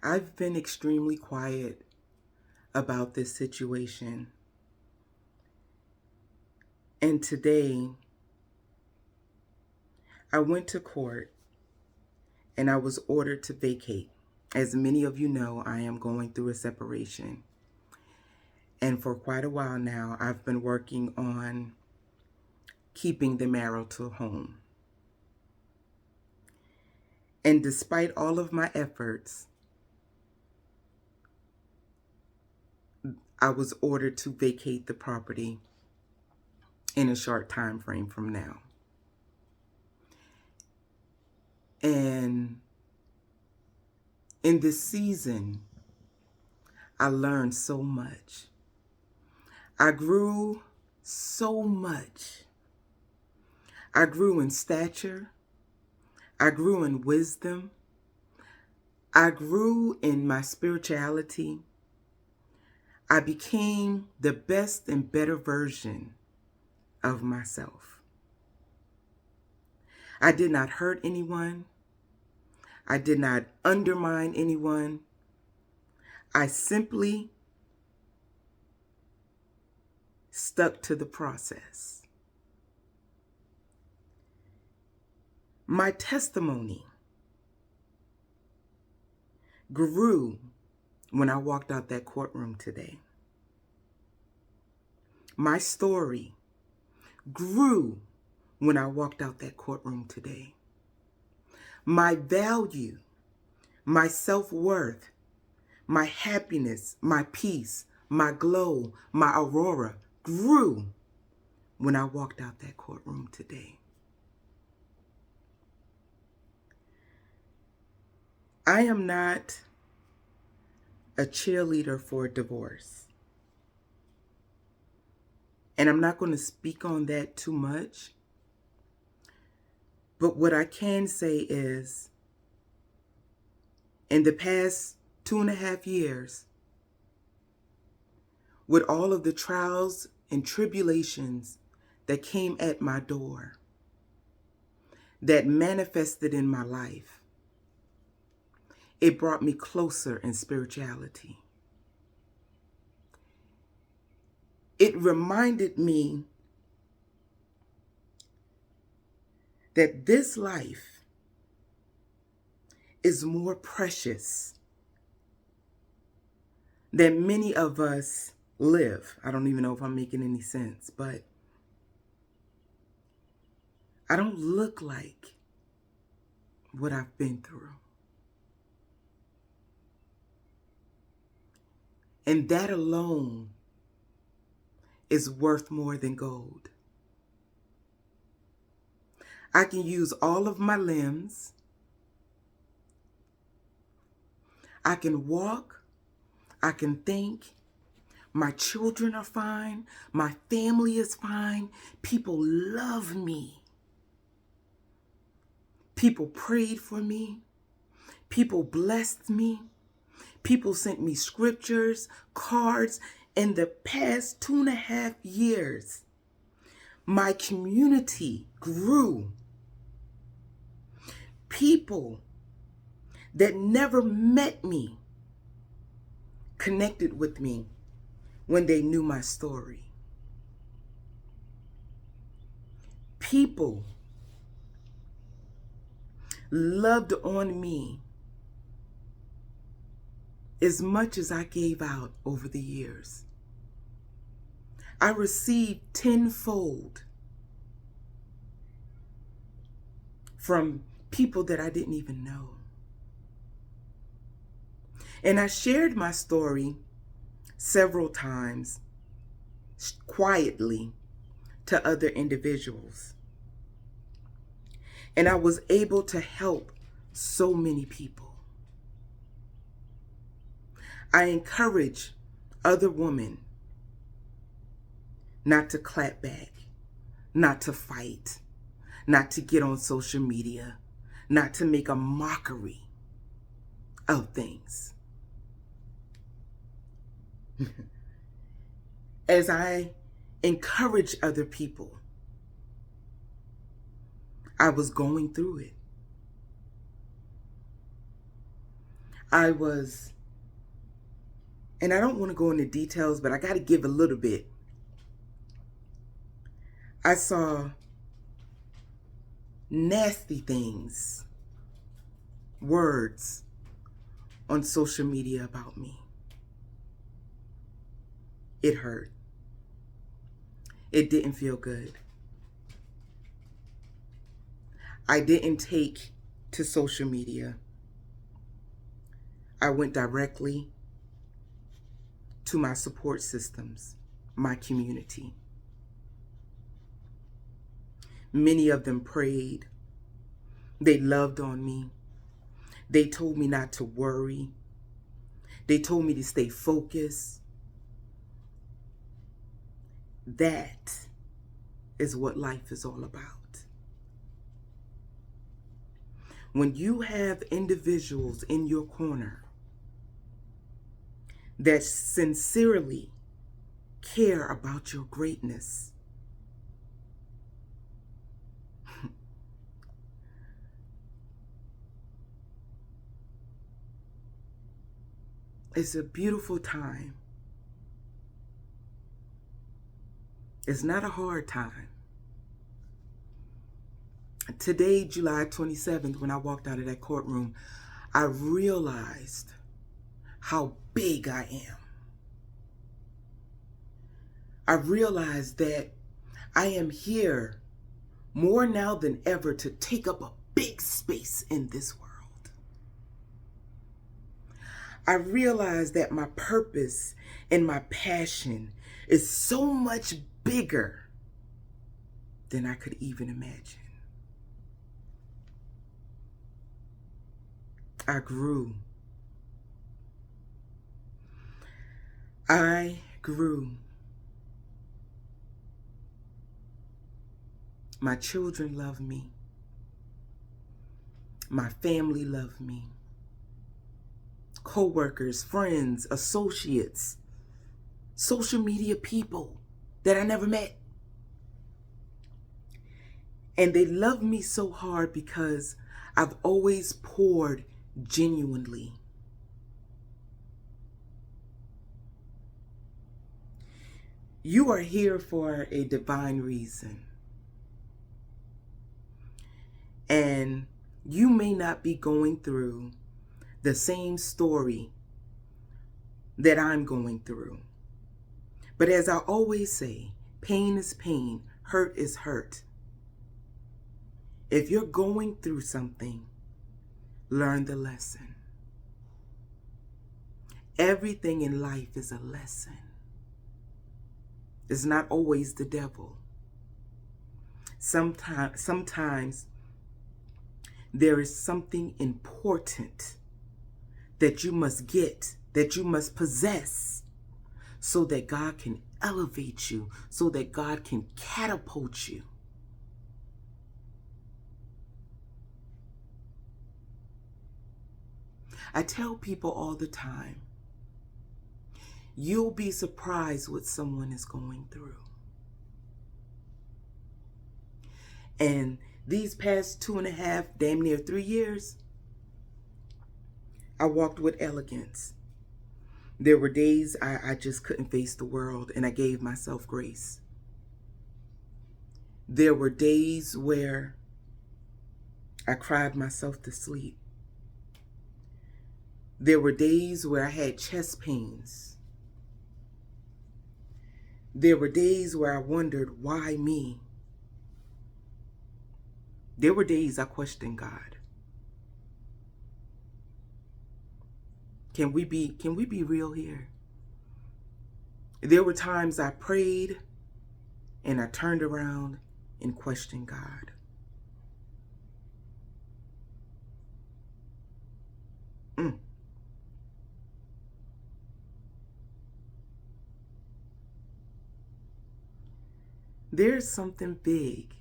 I've been extremely quiet about this situation. And today, I went to court and I was ordered to vacate. As many of you know, I am going through a separation. And for quite a while now, I've been working on keeping the marital home. And despite all of my efforts, I was ordered to vacate the property in a short time frame from now. And in this season, I learned so much. I grew so much. I grew in stature. I grew in wisdom. I grew in my spirituality. I became the best and better version of myself. I did not hurt anyone. I did not undermine anyone. I simply stuck to the process. My testimony grew when I walked out that courtroom today. My story grew when I walked out that courtroom today. My value, my self-worth, my happiness, my peace, my glow, my aurora grew when I walked out that courtroom today. I am not a cheerleader for divorce. And I'm not going to speak on that too much. But what I can say is, in the past 2.5 years, with all of the trials and tribulations that came at my door, that manifested in my life, it brought me closer in spirituality. It reminded me that this life is more precious than many of us live. I don't even know if I'm making any sense, but I don't look like what I've been through. And that alone is worth more than gold. I can use all of my limbs. I can walk. I can think. My children are fine. My family is fine. People love me. People prayed for me. People blessed me. People sent me scriptures, cards. In the past 2.5 years, my community grew. People that never met me connected with me when they knew my story. People loved on me as much as I gave out over the years. I received tenfold from people that I didn't even know. And I shared my story several times quietly to other individuals. And I was able to help so many people. I encourage other women not to clap back, not to fight, not to get on social media, not to make a mockery of things. As I encourage other people, I was going through it. I was, and I don't want to go into details, but I got to give a little bit. I saw nasty things, words on social media about me. It hurt. It didn't feel good. I didn't take to social media. I went directly to my support systems, my community. Many of them prayed. They loved on me. They told me not to worry. They told me to stay focused. That is what life is all about. When you have individuals in your corner that sincerely care about your greatness, it's a beautiful time. It's not a hard time. Today, July 27th, when I walked out of that courtroom, I realized how big I am. I realized that I am here more now than ever to take up a big space in this world. I realized that my purpose and my passion is so much bigger than I could even imagine. I grew. I grew. My children love me. My family love me. Co-workers, friends, associates, social media people that I never met. And they love me so hard because I've always poured genuinely. You are here for a divine reason. And you may not be going through the same story that I'm going through. But as I always say, pain is pain, hurt is hurt. If you're going through something, learn the lesson. Everything in life is a lesson. It's not always the devil. Sometimes there is something important that you must get, that you must possess, so that God can elevate you, so that God can catapult you. I tell people all the time, you'll be surprised what someone is going through. And these past 2.5, damn near 3 years, I walked with elegance. There were days I just couldn't face the world, and I gave myself grace. There were days where I cried myself to sleep. There were days where I had chest pains. There were days where I wondered, why me? There were days I questioned God. Can we be real here? There were times I prayed and I turned around and questioned God. There's something big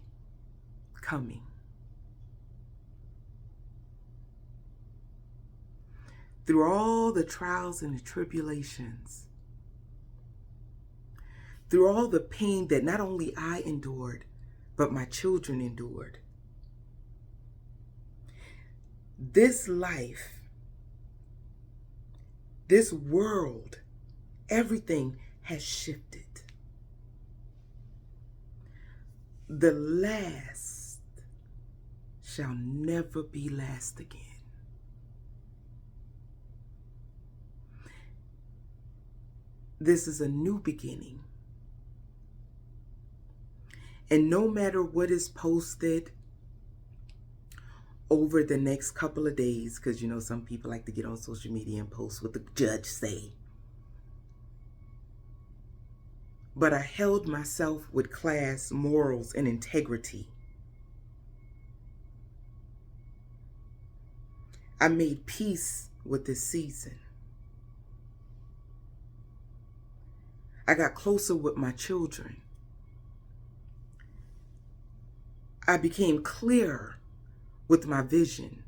coming. Through all the trials and the tribulations, through all the pain that not only I endured, but my children endured, this life This world, everything has shifted. The last shall never be last again. This is a new beginning. And no matter what is posted over the next couple of days, because you know some people like to get on social media and post what the judge say. But I held myself with class, morals, and integrity. I made peace with this season. I got closer with my children. I became clear with my vision.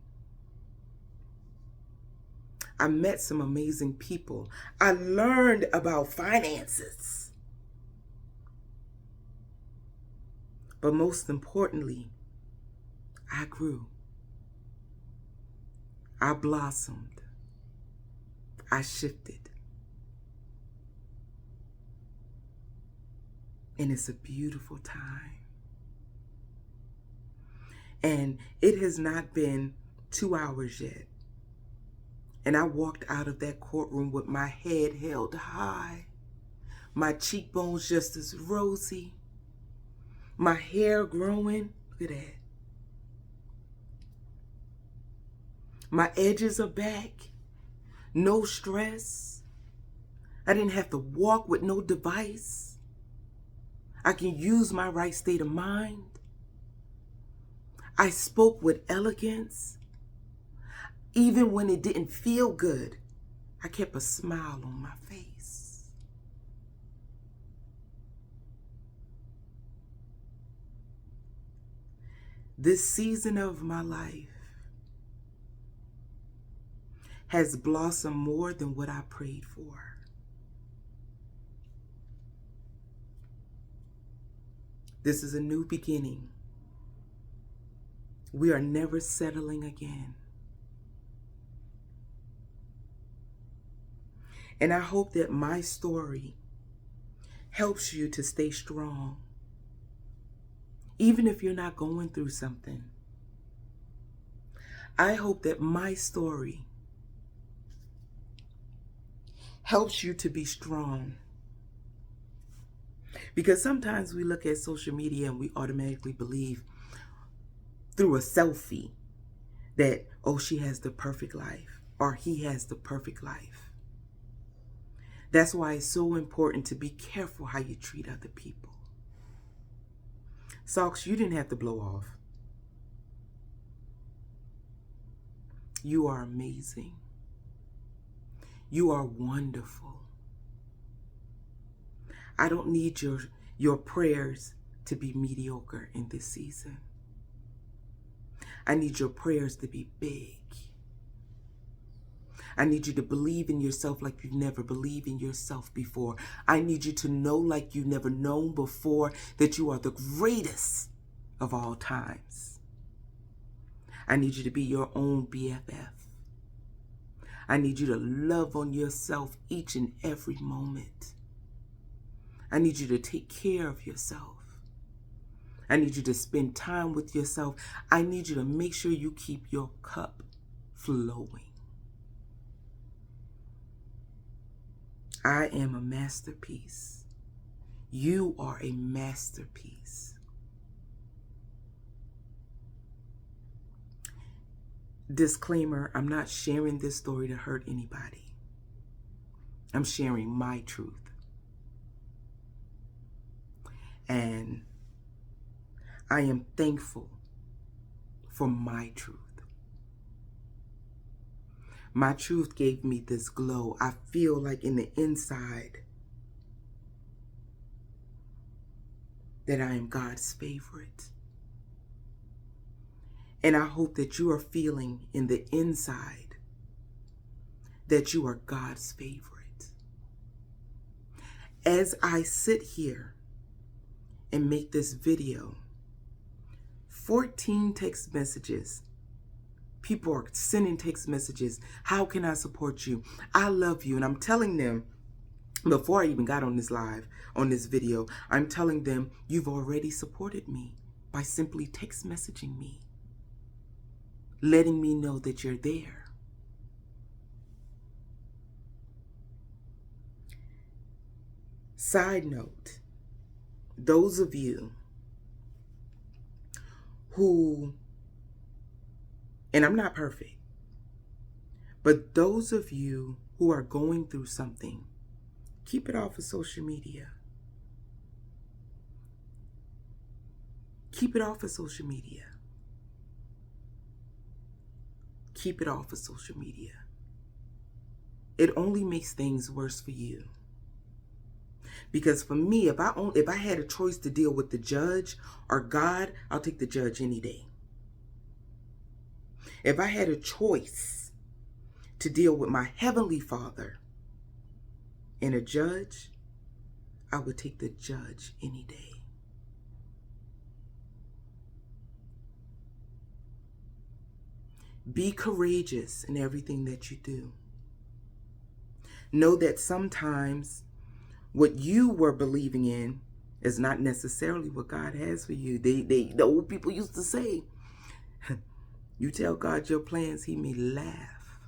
I met some amazing people. I learned about finances. But most importantly, I grew. I blossomed. I shifted. And it's a beautiful time. And it has not been 2 hours yet. And I walked out of that courtroom with my head held high, my cheekbones just as rosy, my hair growing. Look at that. My edges are back. No stress. I didn't have to walk with no device. I can use my right state of mind. I spoke with elegance. Even when it didn't feel good, I kept a smile on my face. This season of my life has blossomed more than what I prayed for. This is a new beginning. We are never settling again. And I hope that my story helps you to stay strong. Even if you're not going through something. I hope that my story helps you to be strong. Because sometimes we look at social media and we automatically believe through a selfie that, oh, she has the perfect life or he has the perfect life. That's why it's so important to be careful how you treat other people. Socks, you didn't have to blow off. You are amazing. You are wonderful. I don't need your prayers to be mediocre in this season. I need your prayers to be big. I need you to believe in yourself like you've never believed in yourself before. I need you to know like you've never known before that you are the greatest of all times. I need you to be your own BFF. I need you to love on yourself each and every moment. I need you to take care of yourself. I need you to spend time with yourself. I need you to make sure you keep your cup flowing. I am a masterpiece. You are a masterpiece. Disclaimer, I'm not sharing this story to hurt anybody. I'm sharing my truth. And I am thankful for my truth. My truth gave me this glow. I feel like in the inside that I am God's favorite. And I hope that you are feeling in the inside that you are God's favorite. As I sit here and make this video, 14 text messages People are sending text messages. How can I support you? I love you. And I'm telling them, before I even got on this live, on this video, I'm telling them, you've already supported me by simply text messaging me, letting me know that you're there. Side note, those of you who, and I'm not perfect, but those of you who are going through something, keep it off of social media. Keep it off of social media. Keep it off of social media. It only makes things worse for you. Because for me, if I had a choice to deal with the judge or God, I'll take the judge any day. If I had a choice to deal with my Heavenly Father and a judge, I would take the judge any day. Be courageous in everything that you do. Know that sometimes what you were believing in is not necessarily what God has for you. The old people used to say, you tell God your plans, he may laugh.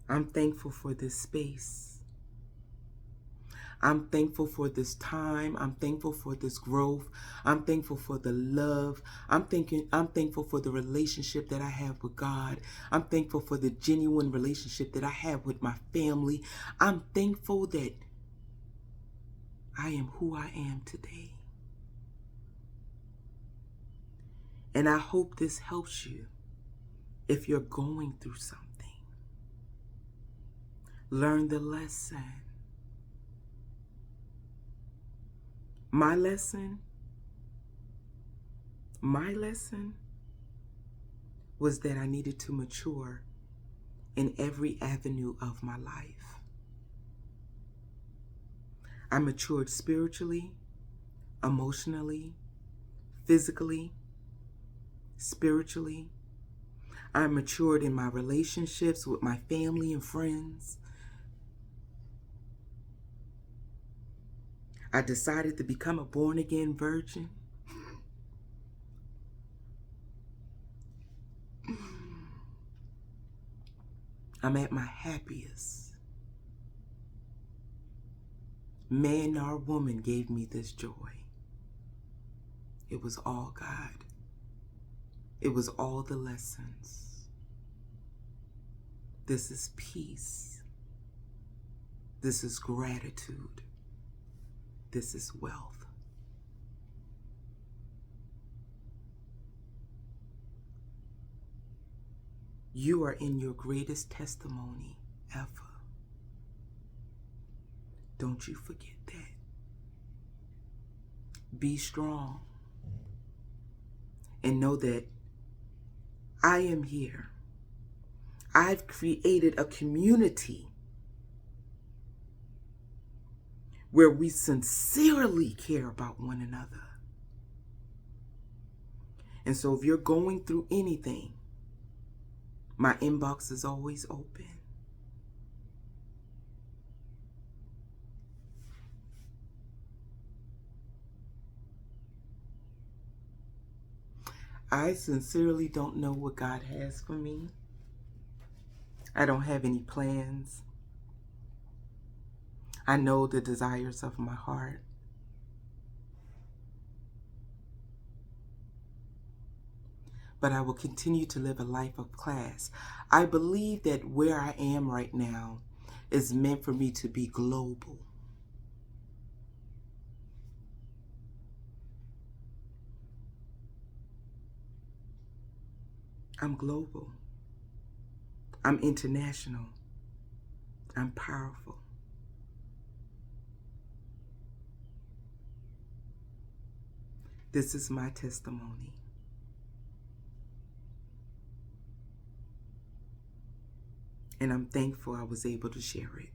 I'm thankful for this space. I'm thankful for this time. I'm thankful for this growth. I'm thankful for the love. I'm thankful for the relationship that I have with God. I'm thankful for the genuine relationship that I have with my family. I'm thankful that I am who I am today. And I hope this helps you if you're going through something. Learn the lesson. My lesson was that I needed to mature in every avenue of my life. I matured spiritually, emotionally, physically, spiritually. I matured in my relationships with my family and friends. I decided to become a born-again virgin. I'm at my happiest. Man or woman gave me this joy. It was all God. It was all the lessons. This is peace. This is gratitude. This is wealth. You are in your greatest testimony ever. Don't you forget that. Be strong and know that I am here. I've created a community where we sincerely care about one another. And so if you're going through anything, my inbox is always open. I sincerely don't know what God has for me. I don't have any plans. I know the desires of my heart. But I will continue to live a life of class. I believe that where I am right now is meant for me to be global. I'm global. I'm international. I'm powerful. This is my testimony. And I'm thankful I was able to share it.